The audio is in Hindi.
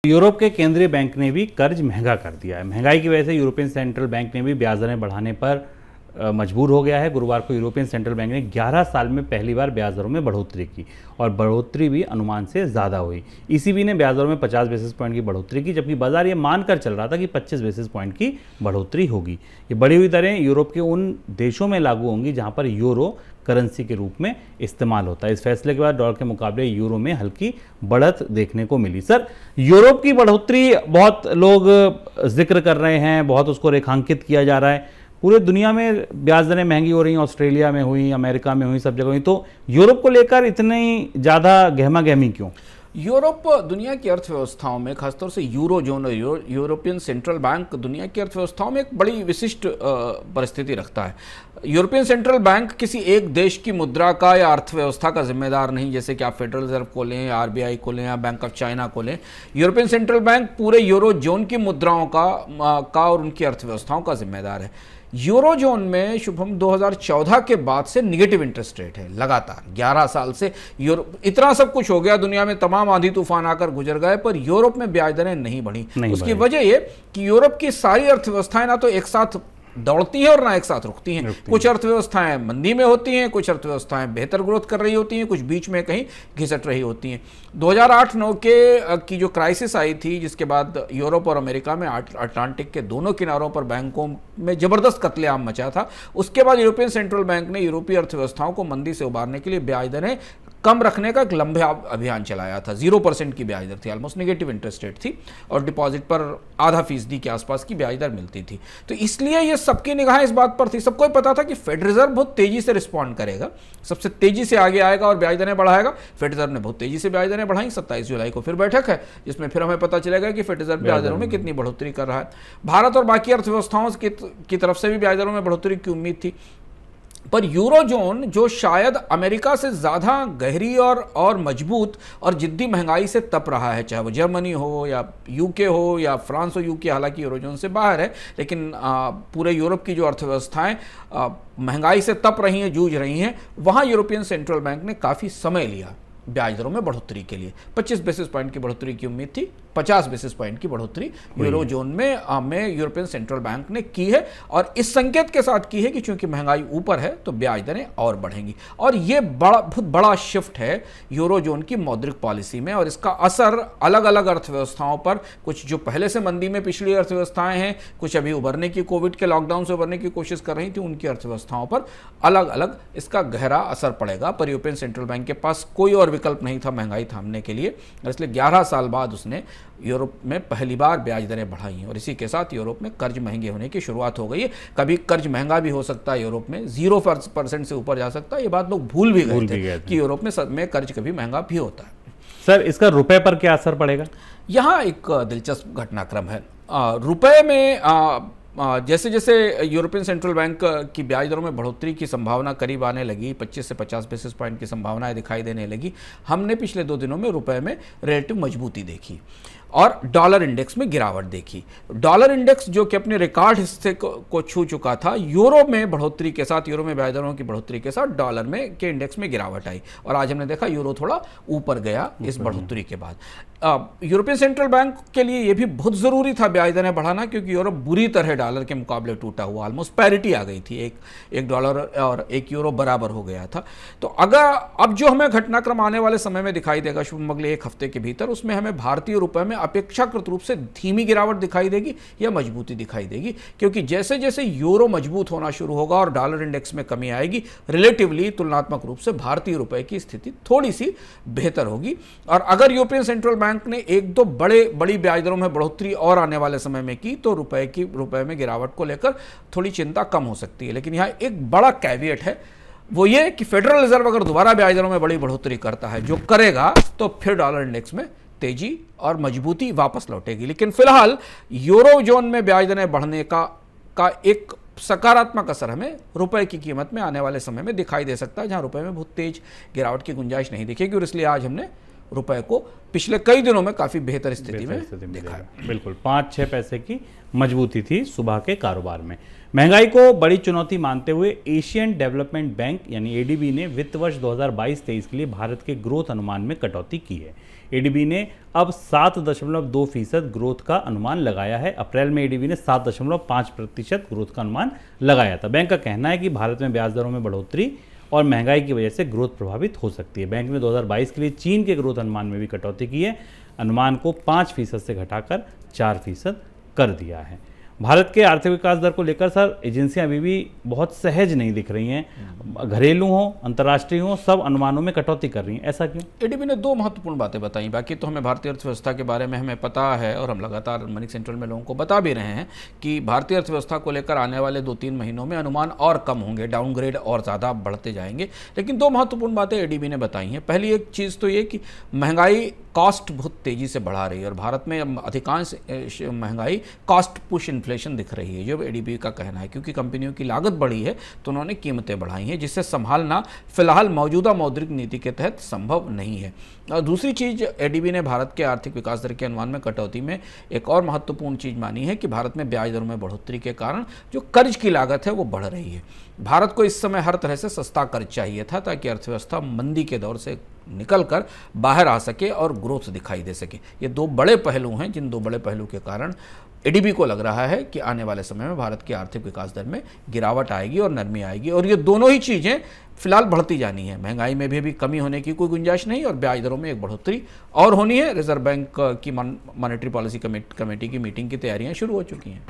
यूरोप के केंद्रीय बैंक ने भी कर्ज महंगा कर दिया है। महंगाई की वजह से यूरोपियन सेंट्रल बैंक ने भी ब्याज दरें बढ़ाने पर मजबूर हो गया है। गुरुवार को यूरोपियन सेंट्रल बैंक ने 11 साल में पहली बार ब्याज दरों में बढ़ोतरी की और बढ़ोतरी भी अनुमान से ज़्यादा हुई। ईसीबी ने ब्याज दरों में 50 बेसिस पॉइंट की बढ़ोतरी की, जबकि बाजार ये मानकर चल रहा था कि 25 बेसिस पॉइंट की बढ़ोतरी होगी। ये बढ़ी हुई दरें यूरोप के उन देशों में लागू होंगी जहां पर यूरो करेंसी के रूप में इस्तेमाल होता है। इस फैसले के बाद डॉलर के मुकाबले यूरो में हल्की बढ़त देखने को मिली। सर, यूरोप की बढ़ोतरी बहुत लोग जिक्र कर रहे हैं, बहुत उसको रेखांकित किया जा रहा है। पूरे दुनिया में ब्याज दरें महंगी हो रही हैं, ऑस्ट्रेलिया में हुई, अमेरिका में हुई, सब जगह हुई, तो यूरोप को लेकर इतनी ज़्यादा गहमा गहमी क्यों? यूरोप दुनिया की अर्थव्यवस्थाओं में, खासतौर से यूरो जोन और यूरोपियन सेंट्रल बैंक दुनिया की अर्थव्यवस्थाओं में एक बड़ी विशिष्ट परिस्थिति रखता है। यूरोपियन सेंट्रल बैंक किसी एक देश की मुद्रा का या अर्थव्यवस्था का जिम्मेदार नहीं, जैसे कि आप फेडरल रिजर्व को लें, आरबीआई को लें या बैंक ऑफ चाइना को लें। यूरोपियन सेंट्रल बैंक पूरे यूरो जोन की मुद्राओं का और उनकी अर्थव्यवस्थाओं का जिम्मेदार है। यूरो जोन में शुभम 2014 के बाद से निगेटिव इंटरेस्ट रेट है लगातार 11 साल से। यूरोप इतना सब कुछ हो गया, दुनिया में तमाम आंधी तूफान आकर गुजर गए, पर यूरोप में ब्याज दरें नहीं बढ़ी। उसकी वजह यह कि यूरोप की सारी अर्थव्यवस्थाएं ना तो एक साथ दौड़ती है और ना एक साथ रुकती हैं। कुछ अर्थव्यवस्थाएं मंदी में होती हैं, कुछ अर्थव्यवस्थाएं बेहतर ग्रोथ कर रही होती हैं, कुछ बीच में कहीं घिसट रही होती हैं। 2008-9 की जो क्राइसिस आई थी, जिसके बाद यूरोप और अमेरिका में अटलांटिक के दोनों किनारों पर बैंकों में जबरदस्त कत्लेआम मचा था। उसके बाद यूरोपियन सेंट्रल बैंक ने यूरोपीय अर्थव्यवस्थाओं को मंदी से उबारने के लिए ब्याज दरें कम रखने का एक लंबा अभियान चलाया था। 0% की ब्याज दर थी, ऑलमोस्ट नेगेटिव इंटरेस्ट रेट थी, और डिपॉजिट पर आधा फीसदी के आसपास की ब्याज दर मिलती थी। तो इसलिए ये सबकी निगाहें इस बात पर थी। सबको पता था कि फेडरल रिजर्व बहुत तेजी से रिस्पॉन्ड करेगा, सबसे तेजी से आगे आएगा और ब्याज दरें बढ़ाएगा। फेडरल रिजर्व ने बहुत तेजी से ब्याज दरें बढ़ाई। 27 जुलाई को फिर बैठक है, जिसमें फिर हमें पता चलेगा कि फेडरल रिजर्व ब्याज दरों में कितनी बढ़ोतरी कर रहा है। भारत और बाकी अर्थव्यवस्थाओं की तरफ से भी ब्याज दरों में बढ़ोतरी की उम्मीद थी, पर यूरो जोन, जो शायद अमेरिका से ज़्यादा गहरी और मजबूत और जिद्दी महंगाई से तप रहा है, चाहे वो जर्मनी हो या यूके हो या फ्रांस हो। यूके हालांकि यूरो जोन से बाहर है, लेकिन पूरे यूरोप की जो अर्थव्यवस्थाएं महंगाई से तप रही हैं, जूझ रही हैं, वहाँ यूरोपियन सेंट्रल बैंक ने काफ़ी समय लिया ब्याज दरों में बढ़ोतरी के लिए। 25 बेसिस पॉइंट की बढ़ोतरी की उम्मीद थी, 50 बेसिस पॉइंट की बढ़ोतरी यूरो जोन में यूरोपियन सेंट्रल बैंक ने की है, और इस संकेत के साथ की है कि चूंकि महंगाई ऊपर है तो ब्याज दरें और बढ़ेंगी। और ये बहुत बड़ा शिफ्ट है यूरो जोन की मौद्रिक पॉलिसी में, और इसका असर अलग अलग अर्थव्यवस्थाओं पर, कुछ जो पहले से मंदी में पिछली अर्थव्यवस्थाएं हैं, कुछ अभी उभरने की, कोविड के लॉकडाउन से उभरने की कोशिश कर रही थी, उनकी अर्थव्यवस्थाओं पर अलग अलग इसका गहरा असर पड़ेगा। पर यूरोपियन सेंट्रल बैंक के पास कोई और विकल्प नहीं था महंगाई थामने के लिए, इसलिए 11 साल बाद उसने यूरोप में पहली बार ब्याज दरें बढ़ाई हैं, और इसी के साथ यूरोप में कर्ज महंगे होने की शुरुआत हो गई है। कभी कर्ज महंगा भी हो सकता है यूरोप में, 0% से ऊपर जा सकता है। ये बात लोग भूल भी गए थे कि यूरोप में कर्ज कभी महंगा भी होता है। सर, इसका रुपए पर क्या असर पड़ेगा? यहाँ एक दिलचस्प घटनाक्रम है। रुपए में जैसे जैसे यूरोपियन सेंट्रल बैंक की ब्याज दरों में बढ़ोतरी की संभावना करीब आने लगी, 25 से 50 बेसिस पॉइंट की संभावनाएं दिखाई देने लगी, हमने पिछले 2 दिनों में रुपए में रिलेटिव मजबूती देखी और डॉलर इंडेक्स में गिरावट देखी। डॉलर इंडेक्स जो कि अपने रिकॉर्ड हिस्से को छू चुका था, यूरो में बढ़ोतरी के साथ, यूरो में ब्याज दरों की बढ़ोतरी के साथ डॉलर में के इंडेक्स में गिरावट आई, और आज हमने देखा यूरो थोड़ा ऊपर गया इस बढ़ोतरी के बाद। यूरोपियन सेंट्रल बैंक के लिए यह भी बहुत ज़रूरी था ब्याज दरें बढ़ाना, क्योंकि यूरो बुरी तरह डॉलर के मुकाबले टूटा हुआ, ऑलमोस्ट पैरिटी आ गई थी, एक डॉलर और 1 यूरो बराबर हो गया था। तो अब जो हमें घटनाक्रम आने वाले समय में दिखाई देगा, शुभ अगले 1 हफ्ते के भीतर, उसमें हमें भारतीय रुपए में अपेक्षाकृत रूप से धीमी गिरावट दिखाई देगी या मजबूती दिखाई देगी, क्योंकि जैसे जैसे यूरो मजबूत होना शुरू होगा और डॉलर इंडेक्स में कमी आएगी, रिलेटिवली तुलनात्मक रूप से भारतीय रुपए की स्थिति थोड़ी सी बेहतर होगी। और अगर यूरोपियन सेंट्रल बैंक ने 1-2 बड़ी ब्याज दरों में बढ़ोतरी और आने वाले समय में की, तो रुपए में गिरावट को लेकर थोड़ी चिंता कम हो सकती है। लेकिन यहाँ एक बड़ा कैविएट है, वो ये कि फेडरल रिजर्व अगर दोबारा ब्याज दरों में बड़ी बढ़ोतरी करता है, जो करेगा, तो फिर डॉलर इंडेक्स में तेजी और मजबूती वापस लौटेगी। लेकिन फिलहाल यूरो जोन में ब्याज दरें बढ़ने का एक सकारात्मक असर हमें रुपए की कीमत में आने वाले समय में दिखाई दे सकता है, जहां रुपए में बहुत तेज गिरावट की गुंजाइश नहीं दिखेगी, और इसलिए आज हमने रुपए को पिछले कई दिनों में काफ़ी बेहतर स्थिति में देखा है। बिल्कुल 5-6 पैसे की मजबूती थी सुबह के कारोबार में। महंगाई को बड़ी चुनौती मानते हुए एशियन डेवलपमेंट बैंक यानी एडीबी ने वित्त वर्ष 2022-23 के लिए भारत के ग्रोथ अनुमान में कटौती की है। एडीबी ने अब 7.2% ग्रोथ का अनुमान लगाया है। अप्रैल में एडीबी ने 7.5% ग्रोथ का अनुमान लगाया था। बैंक का कहना है कि भारत में ब्याज दरों में बढ़ोतरी और महंगाई की वजह से ग्रोथ प्रभावित हो सकती है। बैंक ने 2022 के लिए चीन के ग्रोथ अनुमान में भी कटौती की है। अनुमान को 5% से घटाकर 4% कर दिया है। भारत के आर्थिक विकास दर को लेकर सर एजेंसियां अभी भी बहुत सहज नहीं दिख रही हैं। घरेलू हो, अंतर्राष्ट्रीय हो, सब अनुमानों में कटौती कर रही हैं। ऐसा क्यों? एडीबी ने 2 महत्वपूर्ण बातें बताई। बाकी तो हमें भारतीय अर्थव्यवस्था के बारे में हमें पता है और हम लगातार मनी सेंट्रल में लोगों को बता भी रहे हैं कि भारतीय अर्थव्यवस्था को लेकर आने वाले 2-3 महीनों में अनुमान और कम होंगे, डाउनग्रेड और ज़्यादा बढ़ते जाएंगे। लेकिन 2 महत्वपूर्ण बातें एडीबी ने बताई हैं। पहली एक चीज़ तो ये कि महंगाई कॉस्ट बहुत तेज़ी से बढ़ा रही है और भारत में अधिकांश महंगाई कॉस्ट पुश इन्फ्लेशन दिख रही है, जो एडीबी का कहना है। क्योंकि कंपनियों की लागत बढ़ी है तो उन्होंने कीमतें बढ़ाई हैं, जिससे संभालना फिलहाल मौजूदा मौद्रिक नीति के तहत संभव नहीं है। और दूसरी चीज़ एडीबी ने भारत के आर्थिक विकास दर के अनुमान में कटौती में एक और महत्वपूर्ण चीज़ मानी है कि भारत में ब्याज दरों में बढ़ोतरी के कारण जो कर्ज की लागत है वो बढ़ रही है। भारत को इस समय हर तरह से सस्ता कर्ज चाहिए था ताकि अर्थव्यवस्था मंदी के दौर से निकलकर बाहर आ सके और ग्रोथ दिखाई दे सके। ये 2 बड़े पहलू हैं, जिन 2 बड़े पहलू के कारण एडीबी को लग रहा है कि आने वाले समय में भारत की आर्थिक विकास दर में गिरावट आएगी और नरमी आएगी। और ये दोनों ही चीज़ें फिलहाल बढ़ती जानी है। महंगाई में भी कमी होने की कोई गुंजाइश नहीं और ब्याज दरों में एक बढ़ोतरी और होनी है। रिजर्व बैंक की मॉनेटरी पॉलिसी कमेटी की मीटिंग की तैयारियां शुरू हो चुकी हैं।